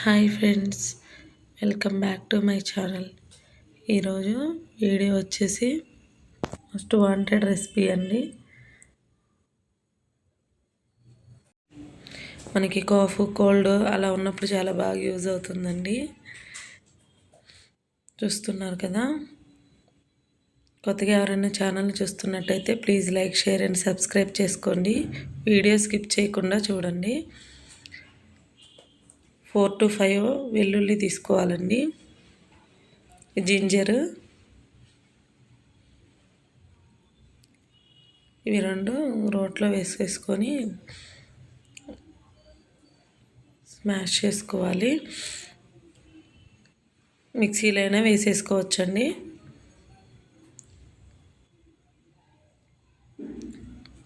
Hi friends, welcome back to my channel. ఈరోజు video వచ్చేసి most wanted recipe అండి. మనకి కాఫ్ కోల్డ్ అలా ఉన్నప్పుడు చాలా బాగా యూజ్ అవుతుందండి. చూస్తున్నారు కదా. కొత్తగా ఎవరైనా ఛానల్ని చూస్తున్నట్టయితే please like, share and subscribe చేసుకోండి. వీడియో స్కిప్ చేయకుండా చూడండి. 4 to 5 వెల్లుల్లి తీసుకోవాలండి. జింజర్, ఇవి రెండు రోట్లో వేసేసుకొని స్మాష్ చేసుకోవాలి. మిక్సీలో అయినా వేసేసుకోవచ్చండి.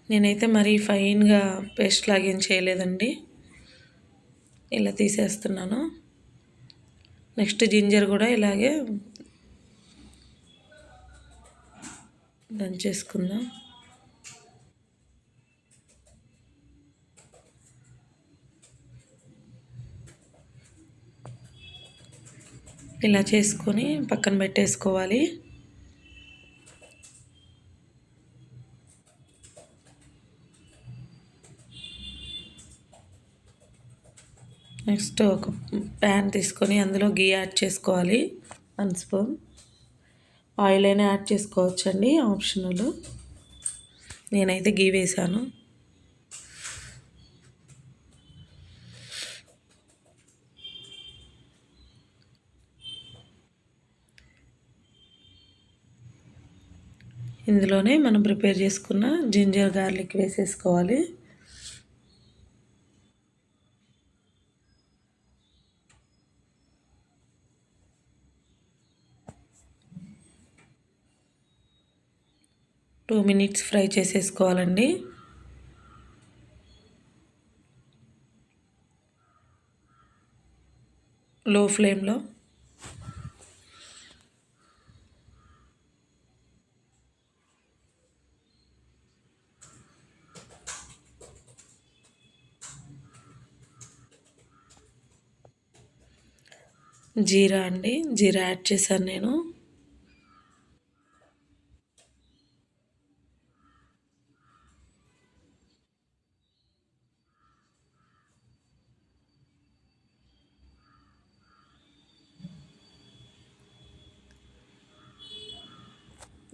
నేనైతే మరీ ఫైన్గా పేస్ట్ లాగేం చేయలేదండి, ఇలా తీసేస్తున్నాను. నెక్స్ట్ జింజర్ కూడా ఇలాగే దంచేసుకుందాం. ఇలా చేసుకొని పక్కన పెట్టేసుకోవాలి. నెక్స్ట్ ఒక ప్యాన్ తీసుకొని అందులో గీ యాడ్ చేసుకోవాలి. 1 స్పూన్ ఆయిల్ అయినా యాడ్ చేసుకోవచ్చండి, ఆప్షనల్. నేనైతే గీ వేసాను. ఇందులోనే మనం ప్రిపేర్ చేసుకున్న జింజర్ గార్లిక్ వేసేసుకోవాలి. టూ మినిట్స్ ఫ్రై చేసేసుకోవాలండి. లో ఫ్లేమ్లో. జీరా అండి, జీరా యాడ్ చేశాను నేను.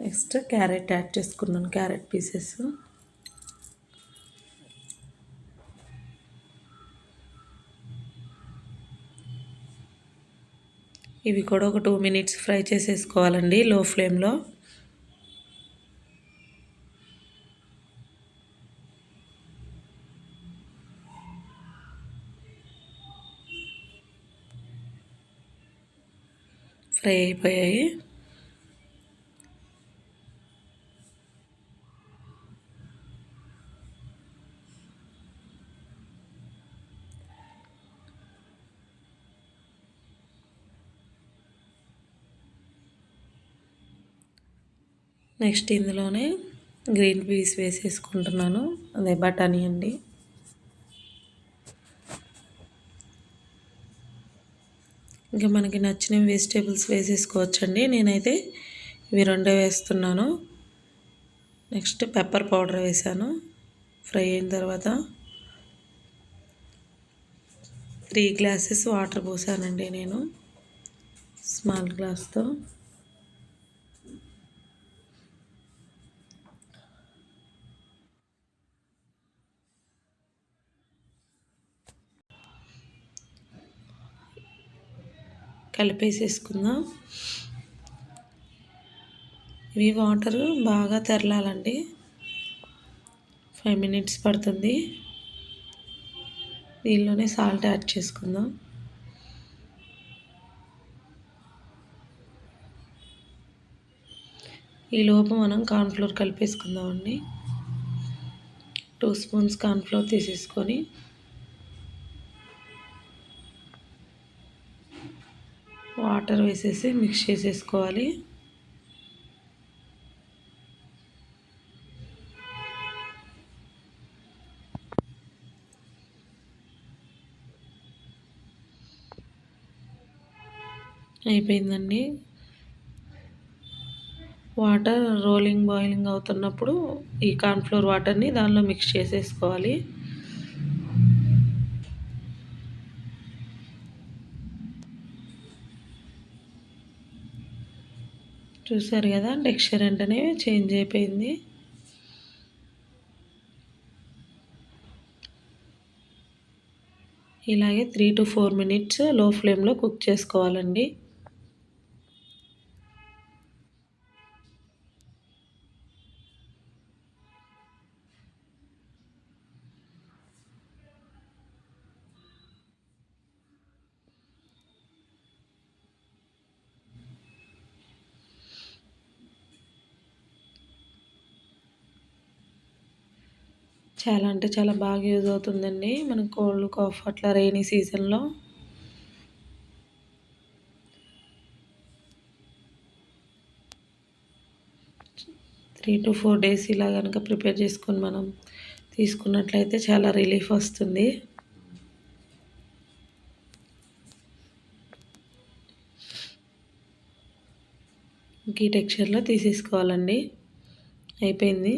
నెక్స్ట్ క్యారెట్ యాడ్ చేసుకున్నాను, క్యారెట్ పీసెస్. ఇవి కూడా ఒక 2 మినిట్స్ ఫ్రై చేసేసుకోవాలండి, లో ఫ్లేమ్లో. ఫ్రై అయిపోయాయి. నెక్స్ట్ ఇందులోనే గ్రీన్ పీస్ వేసేసుకుంటున్నాను, అదే బఠానీ అండి. ఇంకా మనకి నచ్చిన వెజిటేబుల్స్ వేసేసుకోవచ్చండి. నేనైతే ఇవి రెండే వేస్తున్నాను. నెక్స్ట్ పెప్పర్ పౌడర్ వేసాను. ఫ్రై అయిన తర్వాత 3 గ్లాసెస్ వాటర్ పోసానండి నేను, స్మాల్ గ్లాస్తో. కలిపేసేసుకుందాం. ఇవి వాటర్ బాగా తెరలాలండి, 5 మినిట్స్ పడుతుంది. దీనిలోనే సాల్ట్ యాడ్ చేసుకుందాం. ఈలోపు మనం కార్న్ఫ్లోర్ కలిపేసుకుందామండి. 2 స్పూన్స్ కార్న్ఫ్లోర్ తీసేసుకొని వాటర్ వేసేసి మిక్స్ చేసేసుకోవాలి. అయిపోయిందండి. వాటర్ రోలింగ్ బాయిలింగ్ అవుతున్నప్పుడు ఈ కార్న్‌ఫ్లోర్ వాటర్‌ని దానిలో మిక్స్ చేసేసుకోవాలి. చూసారు కదా, టెక్స్చర్ వెంటనే చేంజ్ అయిపోయింది. ఇలాగే 3 to 4 మినిట్స్ లో ఫ్లేమ్‌లో కుక్ చేసుకోవాలండి. చాలా అంటే చాలా బాగా యూజ్ అవుతుందండి. మనకు కోల్డ్, కాఫ్ అట్లా రెయినీ సీజన్‌లో. 3 to 4 డేస్ ఇలా గనుక ప్రిపేర్ చేసుకొని మనం తీసుకున్నట్లయితే చాలా రిలీఫ్ వస్తుంది. ఈ టెక్స్చర్‌లో తీసేసుకోవాలండి. అయిపోయింది.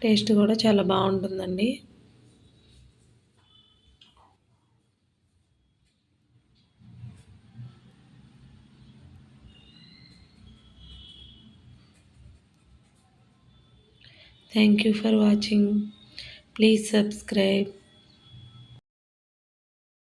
టేస్ట్ కూడా చాలా బాగుంటుందండి. Thank you for watching. Please subscribe.